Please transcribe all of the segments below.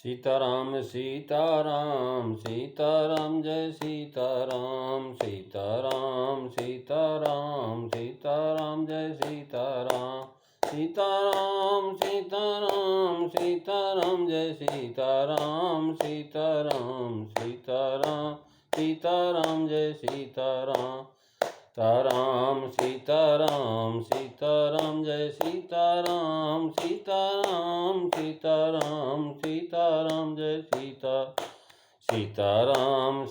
सीताराम सीताराम सीताराम जय सीताराम सीताराम सीताराम सीताराम जय सीताराम सीताराम सीताराम सीताराम जय सीताराम सीताराम सीताराम सीताराम जय सीताराम सीताराम सीताराम सीताराम जय सीताराम सीताराम सीताराम सीताराम जय सीताराम सीताराम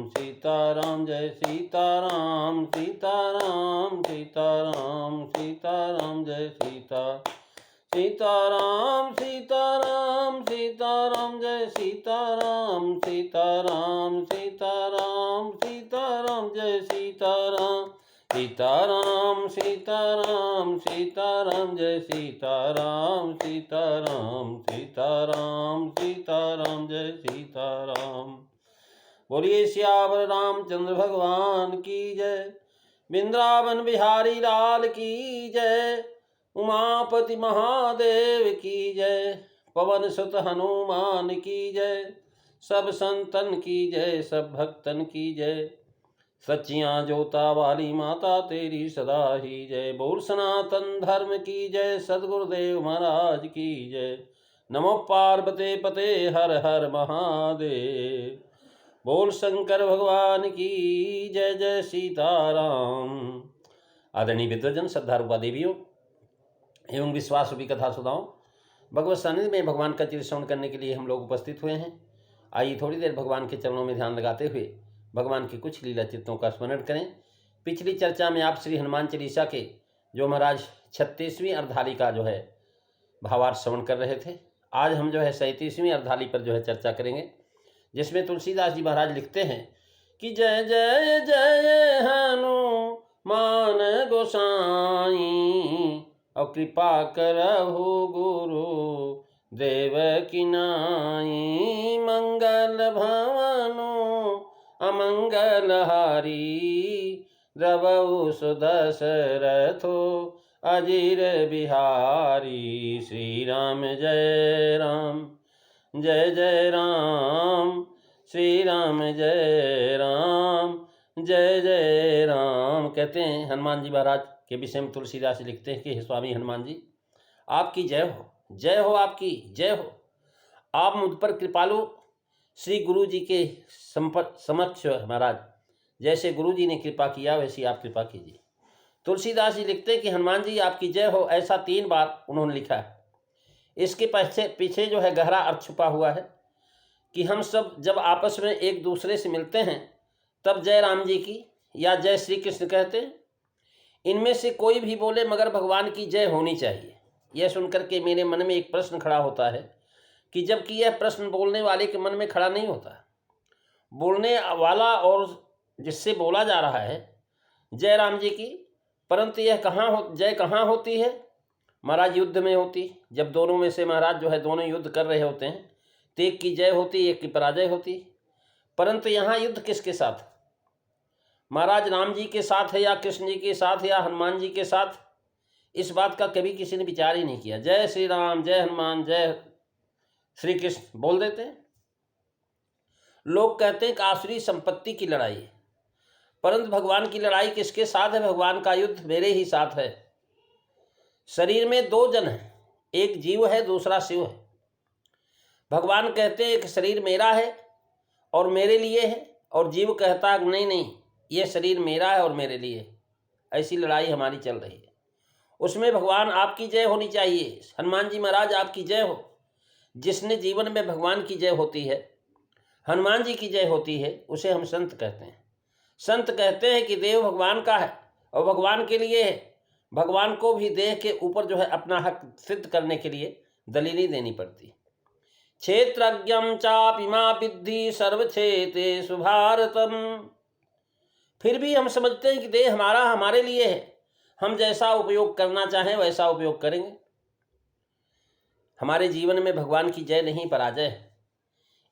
सीताराम जय सीताराम सीताराम सीताराम सीताराम जय सीताराम सीताराम सीताराम जय सीताराम सीताराम सीताराम सीताराम जय सीताराम सीताराम सीताराम सीताराम जय सीताराम सीताराम सीताराम सीताराम जय सीताराम। बोलिए सियावर रामचंद्र भगवान की जय। वृंदावन बिहारी लाल की जय। उमापति महादेव की जय। पवन सुत हनुमान की जय। सब संतन की जय, सब भक्तन की जय। सच्चियां जोता वाली माता तेरी सदा ही जय। बोल सनातन धर्म की जय। सद्गुरुदेव महाराज की जय। नमो पार्वते पते हर हर महादेव। बोल शंकर भगवान की जय। जय सीताराम। आदरणीय विद्वजन, श्रद्धारूपा देवियों एवं विश्वास रूपी कथा सुधाओं, भगवत सानिध्य में भगवान का चिर श्रवण करने के लिए हम लोग उपस्थित हुए हैं। आइए थोड़ी देर भगवान के चरणों में ध्यान लगाते हुए भगवान की कुछ लीला चित्रों का स्मरण करें। पिछली चर्चा में आप श्री हनुमान चालीसा के जो महाराज 36वीं अर्धाली का जो है भावार्थ श्रवण कर रहे थे। आज हम जो है 37वीं अर्धाली पर जो है चर्चा करेंगे, जिसमें तुलसीदास जी महाराज लिखते हैं कि जय जय जय हनुमान गोसाई, और कृपा करहु गुरु देव की नाई। मंगल भवनु अमंगल हारी, द्रवहु सुदशरथो अजीर बिहारी। श्री राम जय राम जय जय राम, श्री राम जय राम जय जय राम। कहते हैं हनुमान जी महाराज के विषय में तुलसीदास जी लिखते हैं कि हे स्वामी हनुमान जी, आपकी जय हो, जय हो, आपकी जय हो। आप मुझ पर कृपालु श्री गुरु जी के समक्ष महाराज, जैसे गुरु जी ने कृपा किया वैसी आप कृपा कीजिए। तुलसीदास जी लिखते हैं कि हनुमान जी आपकी जय हो, ऐसा 3 बार उन्होंने लिखा है। इसके पीछे जो है गहरा अर्थ छुपा हुआ है कि हम सब जब आपस में एक दूसरे से मिलते हैं तब जय राम जी की या जय श्री कृष्ण कहते हैं। इनमें से कोई भी बोले मगर भगवान की जय होनी चाहिए। यह सुनकर के मेरे मन में एक प्रश्न खड़ा होता है कि जबकि यह प्रश्न बोलने वाले के मन में खड़ा नहीं होता, बोलने वाला और जिससे बोला जा रहा है जय राम जी की, परंतु यह जय कहाँ होती है? महाराज युद्ध में होती। जब दोनों में से महाराज जो है दोनों युद्ध कर रहे होते हैं तो एक की जय होती, एक की पराजय होती। परंतु यहाँ युद्ध किसके साथ? महाराज राम जी के साथ है या कृष्ण जी के साथ या हनुमान जी के साथ? इस बात का कभी किसी ने विचार ही नहीं किया। जय श्री राम, जय हनुमान, जय श्री कृष्ण बोल देते हैं। लोग कहते हैं कि आसुरी संपत्ति की लड़ाई है, परंतु भगवान की लड़ाई किसके साथ है? भगवान का युद्ध मेरे ही साथ है। शरीर में 2 जन हैं, एक जीव है, दूसरा शिव है। भगवान कहते हैं कि शरीर मेरा है और मेरे लिए है, और जीव कहता है नहीं नहीं, ये शरीर मेरा है और मेरे लिए है। ऐसी लड़ाई हमारी चल रही है। उसमें भगवान आपकी जय होनी चाहिए। हनुमान जी महाराज आपकी जय हो। जिसने जीवन में भगवान की जय होती है, हनुमान जी की जय होती है, उसे हम संत कहते हैं। संत कहते हैं कि देव भगवान का है और भगवान के लिए है। भगवान को भी देह के ऊपर जो है अपना हक सिद्ध करने के लिए दलीली देनी पड़ती। क्षेत्रज्ञम चापिमा विद्धि सर्वक्षेत्रेषु भारतम। फिर भी हम समझते हैं कि देह हमारा हमारे लिए है, हम जैसा उपयोग करना चाहें वैसा उपयोग करेंगे। हमारे जीवन में भगवान की जय नहीं, पराजय है।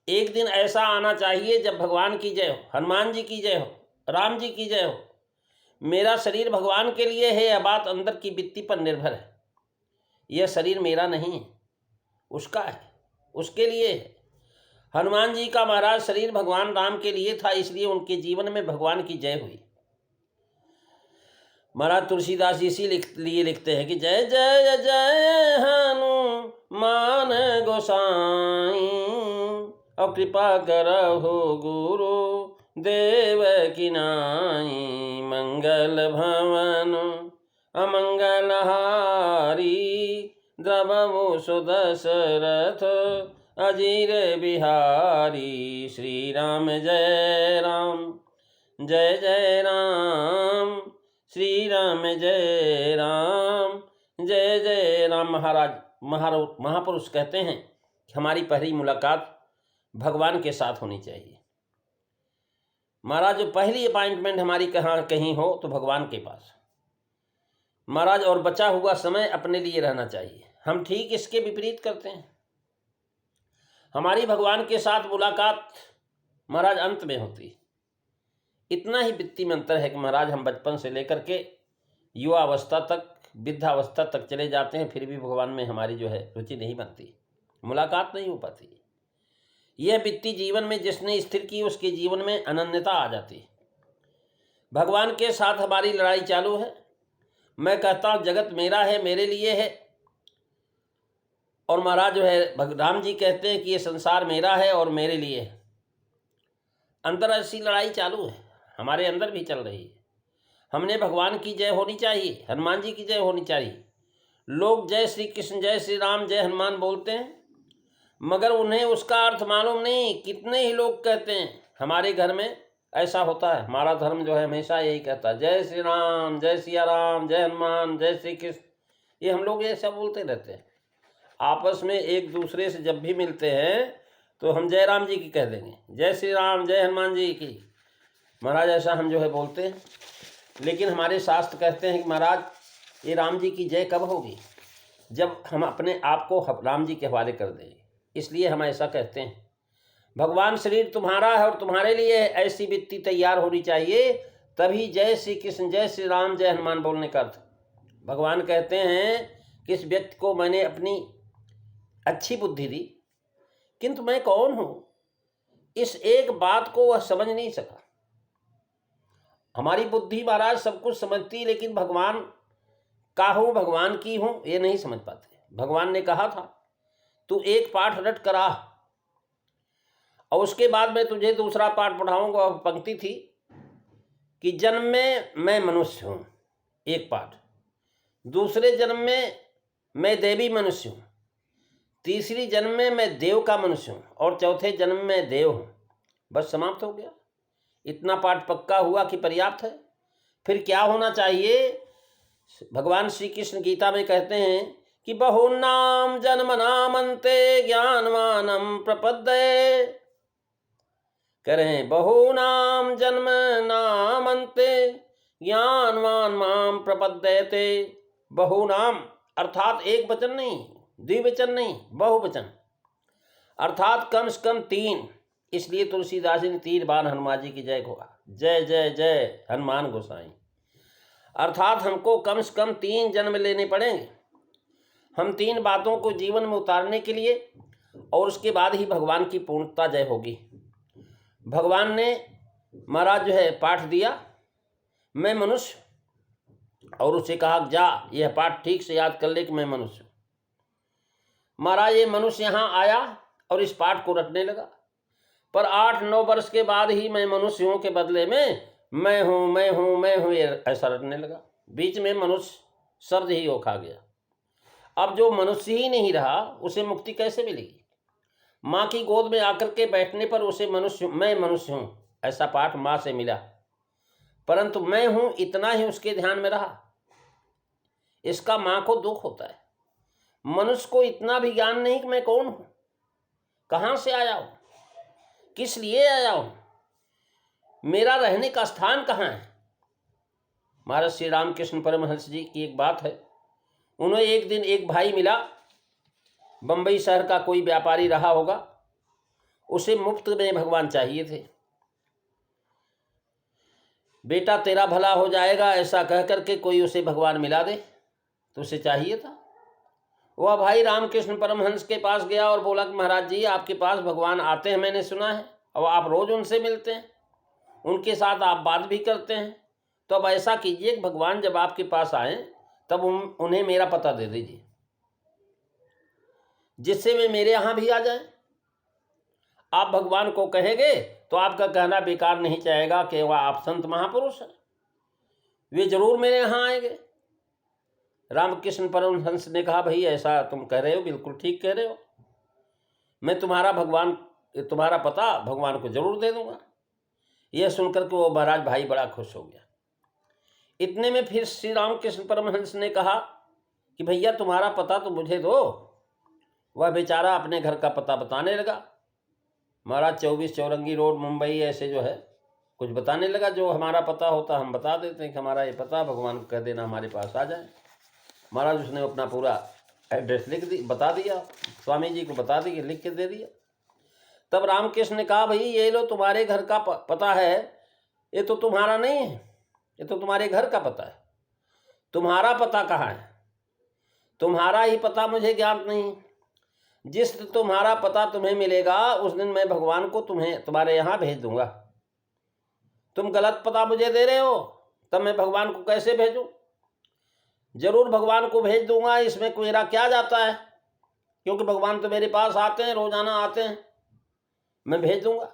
एक दिन ऐसा आना चाहिए जब भगवान की जय हो, हनुमान जी की जय हो, राम जी की जय हो। मेरा शरीर भगवान के लिए है, यह बात अंदर की बित्ती पर निर्भर है। यह शरीर मेरा नहीं है, उसका है। उसके लिए है। हनुमान जी का महाराज शरीर भगवान राम के लिए था, इसलिए उनके जीवन में भगवान की जय हुई। महाराज तुलसीदास लिए लिखते हैं कि जय जय जय हनुमान गोसाई, और कृपा करहु गुरु देव की नाई, मंगल भवन अमंगल हारी, द्रवमु सुदशरथ अजीर बिहारी। श्री राम जय राम, जय जय राम, श्री राम जय राम, जय जय राम। महापुरुष कहते हैं कि हमारी पहली मुलाकात भगवान के साथ होनी चाहिए। महाराज जो पहली अपॉइंटमेंट हमारी कहाँ कहीं हो तो भगवान के पास महाराज, और बचा हुआ समय अपने लिए रहना चाहिए। हम ठीक इसके विपरीत करते हैं। हमारी भगवान के साथ मुलाकात महाराज अंत में होती है। इतना ही वित्तीय में अंतर है कि महाराज हम बचपन से लेकर के युवा अवस्था तक, वृद्धावस्था तक चले जाते हैं, फिर भी भगवान में हमारी जो है रुचि नहीं बनती, मुलाकात नहीं हो पाती। यह वित्तीय जीवन में जिसने स्थिर की उसके जीवन में अनन्यता आ जाती है। भगवान के साथ हमारी लड़ाई चालू है। मैं कहता हूँ जगत मेरा है, मेरे लिए है, और महाराज जो है राम जी कहते हैं कि ये संसार मेरा है और मेरे लिए है। अंदर ऐसी लड़ाई चालू है, हमारे अंदर भी चल रही है। हमने भगवान की जय होनी चाहिए, हनुमान जी की जय होनी चाहिए। लोग जय श्री कृष्ण, जय श्री राम, जय हनुमान बोलते हैं, मगर उन्हें उसका अर्थ मालूम नहीं। कितने ही लोग कहते हैं, हमारे घर में ऐसा होता है। हमारा धर्म जो है हमेशा यही कहता है, जय श्री राम, जय सिया राम, जय हनुमान, जय श्री कृष्ण। ये हम लोग ये सब बोलते रहते हैं। आपस में एक दूसरे से जब भी मिलते हैं तो हम जय राम जी की कह देंगे, जय श्री राम, जय हनुमान जी की। महाराज ऐसा हम जो है बोलते हैं, लेकिन हमारे शास्त्र कहते हैं कि महाराज ये राम जी की जय कब होगी? जब हम अपने आप को राम जी के हवाले कर देंगे। इसलिए हम ऐसा कहते हैं, भगवान शरीर तुम्हारा है और तुम्हारे लिए है, ऐसी वित्ती तैयार होनी चाहिए, तभी जय श्री कृष्ण, जय श्री राम, जय हनुमान बोलने का अर्थ। भगवान कहते हैं कि इस व्यक्ति को मैंने अपनी अच्छी बुद्धि दी, किंतु मैं कौन हूं इस एक बात को वह समझ नहीं सका। हमारी बुद्धि महाराज सब कुछ समझती, लेकिन भगवान का हूं, भगवान की हूं, ये नहीं समझ पाते। भगवान ने कहा था तू एक पाठ रट करा और उसके बाद मैं तुझे दूसरा पाठ पढ़ाऊंगा। पंक्ति थी कि जन्म में मैं मनुष्य हूं, एक पाठ, दूसरे जन्म में मैं देवी मनुष्य हूं, तीसरी जन्म में मैं देव का मनुष्य हूं, और चौथे जन्म में देव हूं। बस समाप्त हो गया। इतना पाठ पक्का हुआ कि पर्याप्त है। फिर क्या होना चाहिए? भगवान श्री कृष्ण गीता में कहते हैं कि बहुनाम जन्म नामन्ते ज्ञानवानम प्रपद्ये। करें बहुनाम जन्म नामन्ते ज्ञानवान माम प्रपद्यते। बहुनाम अर्थात एक वचन नहीं, द्विवचन नहीं, बहुवचन, अर्थात कम से कम 3। इसलिए तुलसीदास जी ने 3 बार हनुमान जी की जय को कहा, जय जय जय हनुमान गोसाई। अर्थात हमको कम से कम 3 जन्म लेने पड़ेंगे, हम 3 बातों को जीवन में उतारने के लिए, और उसके बाद ही भगवान की पूर्णता जय होगी। भगवान ने महाराज जो है पाठ दिया, मैं मनुष्य, और उसे कहा जा यह पाठ ठीक से याद कर ले कि मैं मनुष्य। महाराज ये मनुष्य यहाँ आया और इस पाठ को रटने लगा, पर 8-9 वर्ष के बाद ही मैं मनुष्य हूँ के बदले में मैं हूँ, मैं हूँ, मैं हूँ, ये ऐसा रटने लगा। बीच में मनुष्य शब्द ही वो खा गया। अब जो मनुष्य ही नहीं रहा उसे मुक्ति कैसे मिलेगी? माँ की गोद में आकर के बैठने पर उसे मैं मनुष्य हूँ ऐसा पाठ माँ से मिला, परंतु मैं हूँ इतना ही उसके ध्यान में रहा। इसका माँ को दुख होता है। मनुष्य को इतना भी ज्ञान नहीं कि मैं कौन हूँ, कहाँ से आया हूँ, किस लिए आया हूँ, मेरा रहने का स्थान कहाँ है। महाराज श्री रामकृष्ण परमहंस जी की एक बात है, उन्हें एक दिन एक भाई मिला, बंबई शहर का कोई व्यापारी रहा होगा, उसे मुफ्त में भगवान चाहिए थे। बेटा तेरा भला हो जाएगा ऐसा कह करके कोई उसे भगवान मिला दे, तो उसे चाहिए था। वह भाई रामकृष्ण परमहंस के पास गया और बोला कि महाराज जी आपके पास भगवान आते हैं, मैंने सुना है, और आप रोज उनसे मिलते हैं, उनके साथ आप बात भी करते हैं, तो अब ऐसा कीजिए कि भगवान जब आपके पास आए तब उन्हें मेरा पता दे दीजिए, जिससे वे मेरे यहाँ भी आ जाए। आप भगवान को कहेंगे तो आपका कहना बेकार नहीं जाएगा कि वह आप संत महापुरुष हैं, वे जरूर मेरे यहाँ आएंगे। रामकृष्ण परमहंस ने कहा भाई ऐसा तुम कह रहे हो, बिल्कुल ठीक कह रहे हो, मैं तुम्हारा पता भगवान को जरूर दे दूंगा। यह सुनकर के वो महाराज भाई बड़ा खुश हो गया। इतने में फिर श्री रामकृष्ण परमहंस ने कहा कि भैया तुम्हारा पता तो मुझे दो। वह बेचारा अपने घर का पता बताने लगा। महाराज 24 चौरंगी रोड मुंबई ऐसे जो है कुछ बताने लगा, जो हमारा पता होता हम बता देते हैं कि हमारा ये पता, भगवान को कह देना हमारे पास आ जाए। महाराज उसने अपना पूरा एड्रेस बता दिया, स्वामी जी को बता दिया, लिख के दे दिया। तब रामकृष्ण ने कहा भाई ये लो तुम्हारे घर का पता है, ये तो तुम्हारा नहीं है, ये तो तुम्हारे घर का पता है। तुम्हारा पता कहाँ है? तुम्हारा ही पता मुझे ज्ञात नहीं। जिस दिन तुम्हारा पता तुम्हें मिलेगा उस दिन मैं भगवान को तुम्हारे यहाँ भेज दूंगा। तुम गलत पता मुझे दे रहे हो, तब मैं भगवान को कैसे भेजूं? जरूर भगवान को भेज दूंगा, इसमें मेरा क्या जाता है, क्योंकि भगवान तो मेरे पास आते हैं, रोजाना आते हैं, मैं भेज दूंगा।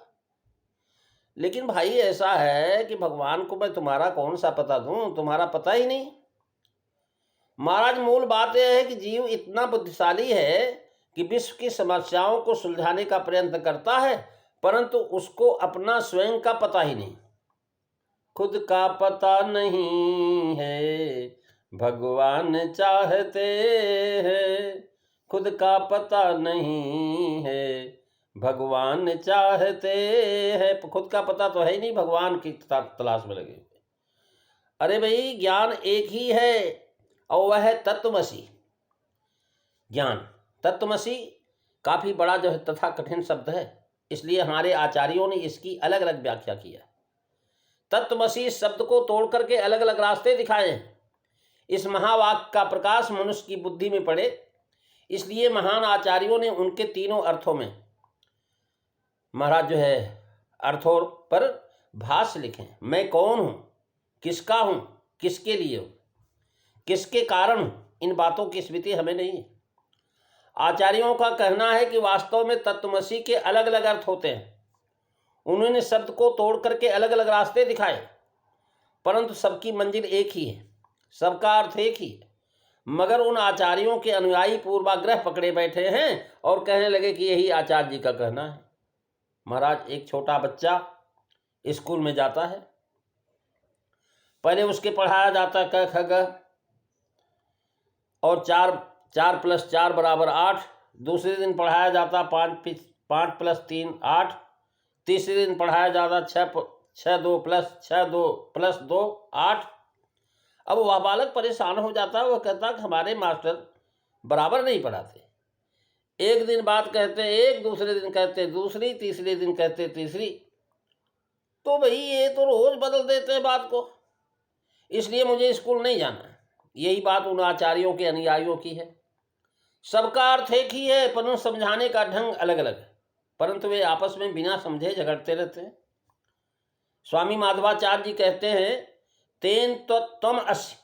लेकिन भाई ऐसा है कि भगवान को मैं तुम्हारा कौन सा पता दूं, तुम्हारा पता ही नहीं। महाराज मूल बात यह है कि जीव इतना बुद्धिशाली है कि विश्व की समस्याओं को सुलझाने का प्रयत्न करता है, परंतु उसको अपना स्वयं का पता ही नहीं। खुद का पता नहीं है भगवान चाहते हैं, खुद का पता नहीं है भगवान चाहते हैं। खुद का पता तो है ही नहीं, भगवान की तलाश में लगे हुए। अरे भाई ज्ञान एक ही है और वह है तत्वमसी ज्ञान। तत्वमसी काफी बड़ा जो है तथा कठिन शब्द है, इसलिए हमारे आचार्यों ने इसकी अलग अलग व्याख्या किया। तत्वमसी शब्द को तोड़ करके अलग अलग रास्ते दिखाए हैं। इस महावाक्य का प्रकाश मनुष्य की बुद्धि में पड़े, इसलिए महान आचार्यों ने उनके तीनों अर्थों में महाराज जो है अर्थों पर भाष्य लिखे। मैं कौन हूं, किसका हूं, किसके लिए हूं, किसके कारण हूं, इन बातों की स्मृति हमें नहीं है। आचार्यों का कहना है कि वास्तव में तत्वमसी के अलग अलग अर्थ होते हैं। उन्होंने शब्द को तोड़ करके अलग अलग रास्ते दिखाए, परंतु सबकी मंजिल एक ही है, सबका अर्थ एक ही है। मगर उन आचार्यों के अनुयायी पूर्वाग्रह पकड़े बैठे हैं और कहने लगे कि यही आचार्य जी का कहना है। महाराज एक छोटा बच्चा स्कूल में जाता है, पहले उसके पढ़ाया जाता है क ख ग और 4 + 4 = 8। दूसरे दिन पढ़ाया जाता 5 + 3 8। तीसरे दिन पढ़ाया जाता 6 2 + 6 2 + 2 8। अब वह बालक परेशान हो जाता है, वह कहता कि हमारे मास्टर बराबर नहीं पढ़ाते। एक दिन बात कहते एक, दूसरे दिन कहते दूसरी, तीसरे दिन कहते तीसरी। तो भाई ये तो रोज बदल देते हैं बात को, इसलिए मुझे स्कूल नहीं जाना। यही बात उन आचार्यों के अनुयायियों की है। सबका अर्थ एक ही है, परंतु समझाने का ढंग अलग अलग है, परंतु वे आपस में बिना समझे झगड़ते रहते हैं। स्वामी माधवाचार्य जी कहते हैं तेन त्वम असि,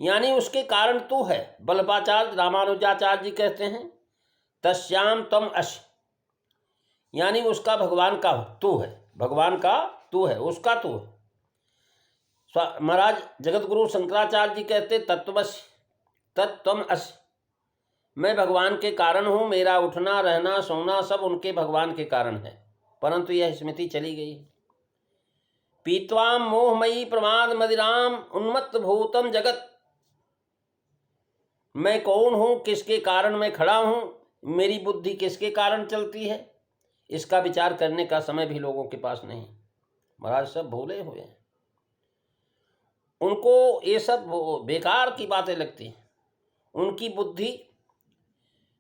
यानी उसके कारण तू है। बल्लभाचार्य रामानुजाचार्य जी कहते हैं तस्याम तम असि, यानी उसका भगवान का तू है, भगवान का तू है, उसका तू है। महाराज जगत गुरु शंकराचार्य जी कहते तत्वमसि तत्त्वम असि, मैं भगवान के कारण हूँ, मेरा उठना रहना सोना सब उनके भगवान के कारण है, परंतु यह स्मृति चली गई है। पीत्वाम मोहमयी प्रमाद मदिराम उन्मत्त भूतम जगत, मैं कौन हूँ, किसके कारण मैं खड़ा हूँ, मेरी बुद्धि किसके कारण चलती है, इसका विचार करने का समय भी लोगों के पास नहीं। महाराज सब भूले हुए हैं, उनको ये सब बेकार की बातें लगती हैं। उनकी बुद्धि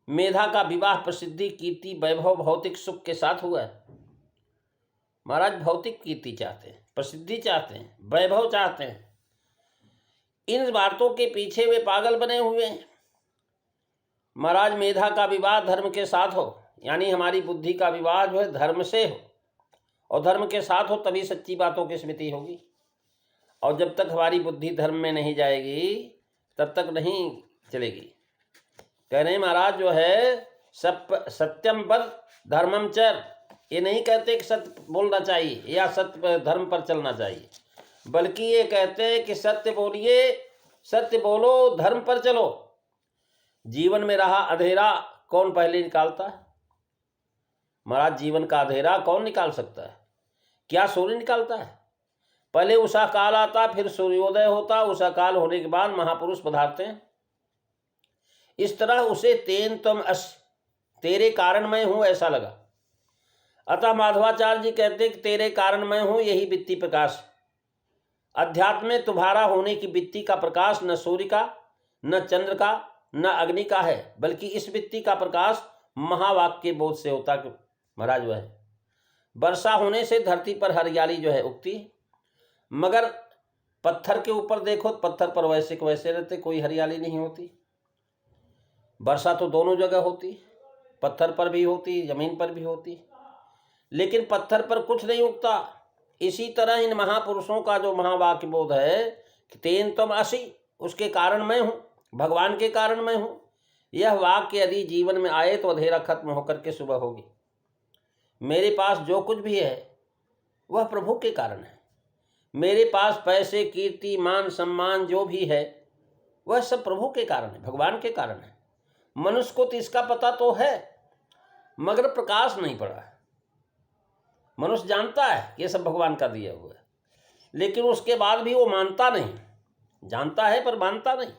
मेधा का विवाह प्रसिद्धि कीर्ति वैभव भौतिक सुख के साथ हुआ है। महाराज भौतिक कीर्ति चाहते हैं, प्रसिद्धि चाहते हैं, वैभव चाहते हैं। इन बातों के पीछे वे पागल बने हुए हैं। महाराज मेधा का विवाह धर्म के साथ हो, यानी हमारी बुद्धि का विवाह जो है धर्म से हो और धर्म के साथ हो, तभी सच्ची बातों की स्मृति होगी। और जब तक हमारी बुद्धि धर्म में नहीं जाएगी तब तक नहीं चलेगी। कह रहे महाराज जो है सत्यम पद धर्मम चर, ये नहीं कहते कि सत्य बोलना चाहिए या सत्य धर्म पर चलना चाहिए, बल्कि ये कहते हैं कि सत्य बोलिए, सत्य बोलो, धर्म पर चलो। जीवन में रहा अंधेरा कौन पहले निकालता है? महाराज जीवन का अंधेरा कौन निकाल सकता है? क्या सूर्य निकालता है? पहले उषा काल आता, फिर सूर्योदय होता, उषा काल होने के बाद महापुरुष पधारते हैं। इस तरह उसे तेन तुम अस, तेरे कारण मैं हूं, ऐसा लगा। अतः माधवाचार्य जी कहते कि तेरे कारण मैं हूं, यही वित्ती प्रकाश। अध्यात्म में तुम्हारा होने की वित्ती का प्रकाश न सूर्य का, न चंद्र का, न अग्नि का है, बल्कि इस वित्ती का प्रकाश महावाक्य बोध से होता कि महाराज वह है। वर्षा होने से धरती पर हरियाली जो है उगती है, मगर पत्थर के ऊपर देखो, पत्थर पर वैसे के वैसे रहते, कोई हरियाली नहीं होती। वर्षा तो दोनों जगह होती, पत्थर पर भी होती, जमीन पर भी होती, लेकिन पत्थर पर कुछ नहीं उगता। इसी तरह इन महापुरुषों का जो महावाक्य बोध है कि तेन तुम असि, उसके कारण मैं हूँ, भगवान के कारण मैं हूँ, यह वाक्य यदि जीवन में आए तो अंधेरा खत्म होकर के सुबह होगी। मेरे पास जो कुछ भी है वह प्रभु के कारण है। मेरे पास पैसे, कीर्ति, मान, सम्मान जो भी है वह सब प्रभु के कारण है, भगवान के कारण है। मनुष्य को तो इसका पता तो है, मगर प्रकाश नहीं पड़ा है। मनुष्य जानता है कि ये सब भगवान का दिया हुआ है, लेकिन उसके बाद भी वो मानता नहीं। जानता है पर मानता नहीं।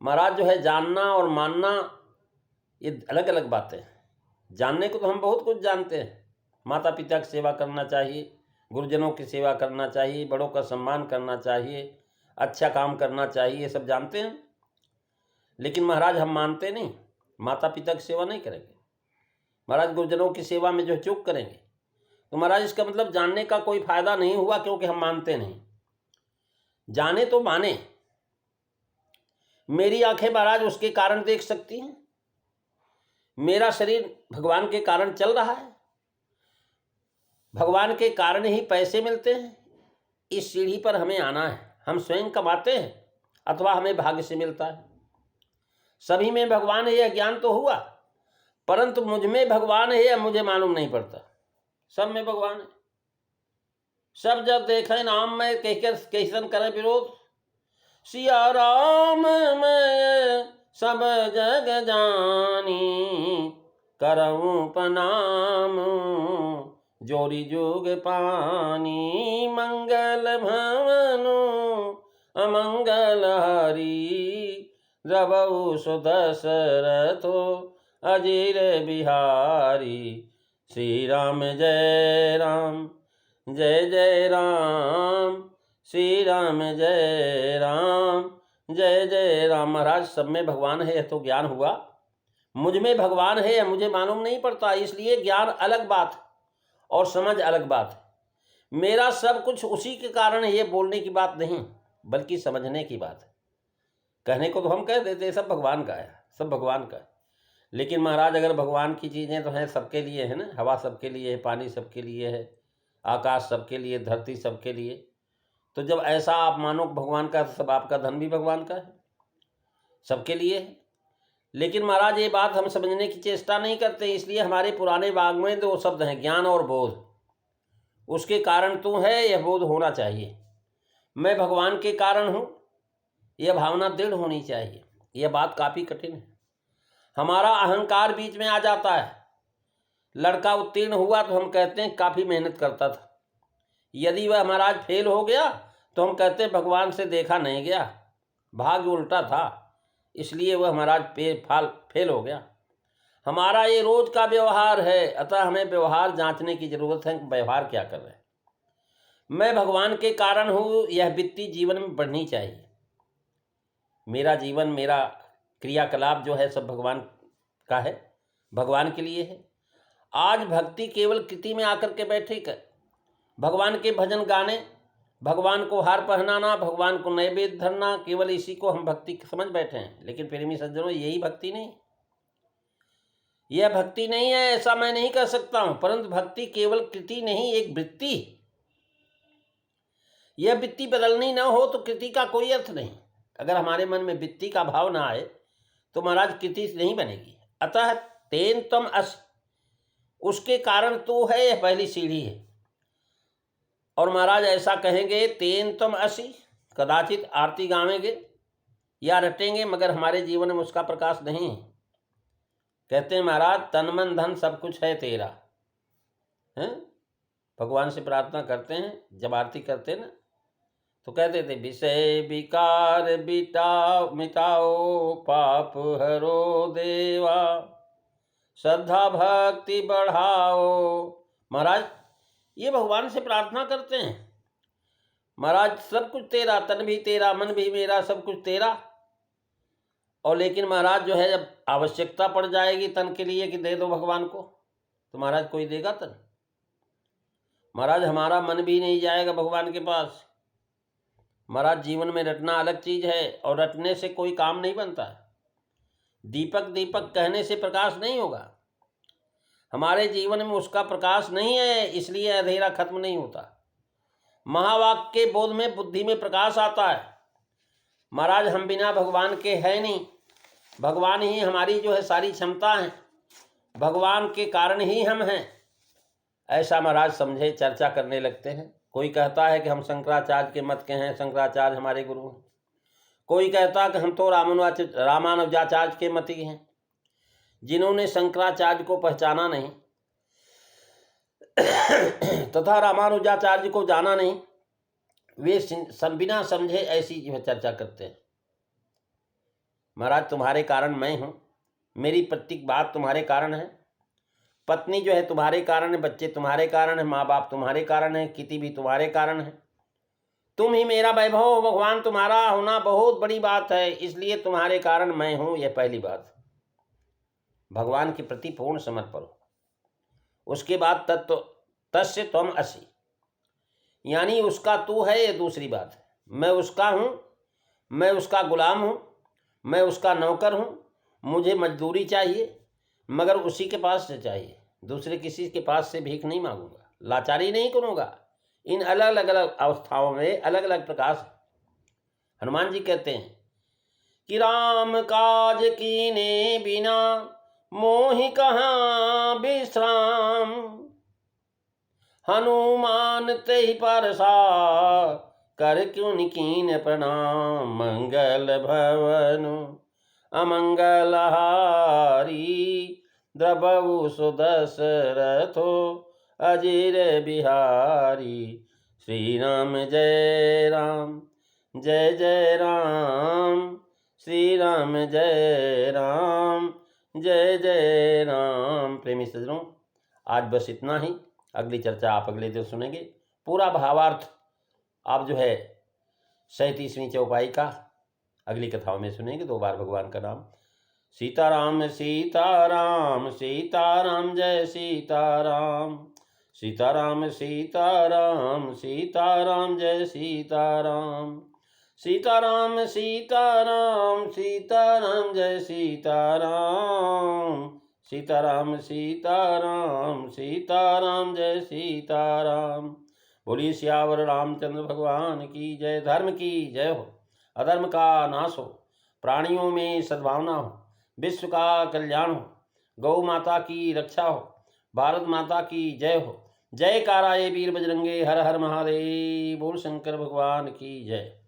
महाराज जो है जानना और मानना ये अलग अलग बातें हैं। जानने को तो हम बहुत कुछ जानते हैं, माता पिता की सेवा करना चाहिए, गुरुजनों की सेवा करना चाहिए, बड़ों का सम्मान करना चाहिए, अच्छा काम करना चाहिए, ये सब जानते हैं। लेकिन महाराज हम मानते नहीं, माता पिता की सेवा नहीं करेंगे, महाराज गुरुजनों की सेवा में जो चूक करेंगे, तो महाराज इसका मतलब जानने का कोई फायदा नहीं हुआ, क्योंकि हम मानते नहीं। जाने तो माने। मेरी आंखें महाराज उसके कारण देख सकती हैं, मेरा शरीर भगवान के कारण चल रहा है, भगवान के कारण ही पैसे मिलते हैं। इस सीढ़ी पर हमें आना है, हम स्वयं कमाते हैं अथवा हमें भाग्य से मिलता है। सभी में भगवान है यह ज्ञान तो हुआ, परंतु मुझ में भगवान है यह मुझे मालूम नहीं पड़ता। सब में भगवान है। सब जब देखें नाम में कहकर कैसन करें विरोध। सिया राम मैं सब जग जानी, करऊं प्रणाम जोरी जोग पानी। मंगल भवनु अमंगल हरि, रबऊ सुदशरथो अजीर बिहारी। श्री राम जय राम, जय जय राम, श्री राम जय राम, जय जय राम। महाराज सब में भगवान है यह तो ज्ञान हुआ, मुझ में भगवान है यह मुझे मालूम नहीं पड़ता। इसलिए ज्ञान अलग बात और समझ अलग बात है। मेरा सब कुछ उसी के कारण है, ये बोलने की बात नहीं बल्कि समझने की बात है। कहने को तो हम कह देते सब भगवान का है, सब भगवान का है, लेकिन महाराज अगर भगवान की चीज़ें तो हैं सबके लिए है ना। हवा सबके लिए है, पानी सबके लिए है, आकाश सबके लिए, धरती सबके लिए। तो जब ऐसा आप मानो भगवान का, सब आपका धन भी भगवान का है, सबके लिए है। लेकिन महाराज ये बात हम समझने की चेष्टा नहीं करते, इसलिए हमारे पुराने वाग में दो शब्द हैं, ज्ञान और बोध। उसके कारण तू है यह बोध होना चाहिए, मैं भगवान के कारण हूँ यह भावना दृढ़ होनी चाहिए। यह बात काफ़ी कठिन है। हमारा अहंकार बीच में आ जाता है। लड़का उत्तीर्ण हुआ तो हम कहते हैं काफ़ी मेहनत करता था, यदि वह महाराज फेल हो गया तो हम कहते हैं भगवान से देखा नहीं गया, भाग्य उल्टा था, इसलिए वह महाराज फेल हो गया। हमारा ये रोज का व्यवहार है, अतः हमें व्यवहार जांचने की जरूरत है कि व्यवहार क्या कर रहे हैं। मैं भगवान के कारण हूँ यह वृत्ति जीवन में बढ़नी चाहिए। मेरा जीवन, मेरा क्रियाकलाप जो है सब भगवान का है, भगवान के लिए है। आज भक्ति केवल कृति में आकर के बैठे कर भगवान के भजन गाने भगवान को हार पहनाना, भगवान को नैवेद्य धरना, केवल इसी को हम भक्ति समझ बैठे हैं। लेकिन प्रेमी सज्जनों, यही भक्ति नहीं, यह भक्ति नहीं है, ऐसा मैं नहीं कह सकता हूं। परंतु भक्ति केवल कृति नहीं, एक वृत्ति। यह वृत्ति बदलनी न हो तो कृति का कोई अर्थ नहीं। अगर हमारे मन में वृत्ति का भाव ना आए तो महाराज कृति नहीं बनेगी। अतः तेन तम अस, उसके कारण तू है, यह पहली सीढ़ी है। और महाराज ऐसा कहेंगे, तेन तम असी, कदाचित आरती गावेंगे या रटेंगे, मगर हमारे जीवन में उसका प्रकाश नहीं है। कहते हैं महाराज, तन मन धन सब कुछ है तेरा। हैं? भगवान से प्रार्थना करते हैं, जब आरती करते हैं ना, तो कहते थे, विषय विकार बिटाओ मिटाओ, पाप हरो देवा, श्रद्धा भक्ति बढ़ाओ। महाराज ये भगवान से प्रार्थना करते हैं, महाराज सब कुछ तेरा, तन भी तेरा, मन भी मेरा, सब कुछ तेरा। और लेकिन महाराज जो है, जब आवश्यकता पड़ जाएगी तन के लिए कि दे दो भगवान को, तो महाराज कोई देगा तन? महाराज हमारा मन भी नहीं जाएगा भगवान के पास। महाराज जीवन में रटना अलग चीज है, और रटने से कोई काम नहीं बनता। दीपक दीपक कहने से प्रकाश नहीं होगा। हमारे जीवन में उसका प्रकाश नहीं है, इसलिए अंधेरा खत्म नहीं होता। महावाक्य के बोध में, बुद्धि में प्रकाश आता है। महाराज हम बिना भगवान के है नहीं, भगवान ही हमारी जो है सारी क्षमता है, भगवान के कारण ही हम हैं, ऐसा महाराज समझे चर्चा करने लगते हैं। कोई कहता है कि हम शंकराचार्य के मत के हैं, शंकराचार्य हमारे गुरु हैं। कोई कहता है कि हम तो रामानुजाचार्य के मत ही हैं। जिन्होंने शंकराचार्य को पहचाना नहीं तथा रामानुजाचार्य को जाना नहीं, वे बिना समझे ऐसी जो है चर्चा करते हैं। महाराज तुम्हारे कारण मैं हूँ, मेरी प्रत्येक बात तुम्हारे कारण है। पत्नी जो है तुम्हारे कारण है, बच्चे तुम्हारे कारण है, माँ बाप तुम्हारे कारण है, किति भी तुम्हारे कारण है। तुम ही मेरा वैभव हो, भगवान तुम्हारा होना बहुत बड़ी बात है, इसलिए तुम्हारे कारण मैं हूँ। यह पहली बात, भगवान के प्रति पूर्ण समर्पण हो। उसके बाद तत्व तस्य त्वम असि, यानी उसका तू है, ये दूसरी बात है। मैं उसका हूँ, मैं उसका गुलाम हूँ, मैं उसका नौकर हूँ। मुझे मजदूरी चाहिए, मगर उसी के पास से चाहिए, दूसरे किसी के पास से भीख नहीं मांगूंगा, लाचारी नहीं करूँगा। इन अलग अलग अवस्थाओं में अलग अलग प्रकाश है। हनुमान जी कहते हैं कि राम काज कीने बिना मोहि कहाँ विश्राम, हनुमान तेहि परसा कर क्यों कीन प्रणाम। मंगल भवनु अमंगल हारी, द्रवहु सुदशरथो अजीर बिहारी। श्री राम जय राम, जय जय राम, श्री राम जय राम, जय जय राम। प्रेमी सज्जनों, आज बस इतना ही। अगली चर्चा आप अगले दिन सुनेंगे। पूरा भावार्थ आप जो है 37वीं चौपाई का अगली कथाओं में सुनेंगे। 2 बार भगवान का नाम। सीताराम सीताराम सीताराम, जय सीताराम, सीताराम सीताराम सीताराम, जय सीताराम, सीताराम सीताराम सीताराम, जय सीताराम, सीताराम सीताराम सीताराम, जय सीताराम। बोलिए सियावर रामचंद्र भगवान की जय। धर्म की जय हो, अधर्म का नाश हो, प्राणियों में सद्भावना हो, विश्व का कल्याण हो, गौ माता की रक्षा हो, भारत माता की जय हो। जय कारा ये वीर बजरंगे, हर हर महादेव। बोल शंकर भगवान की जय।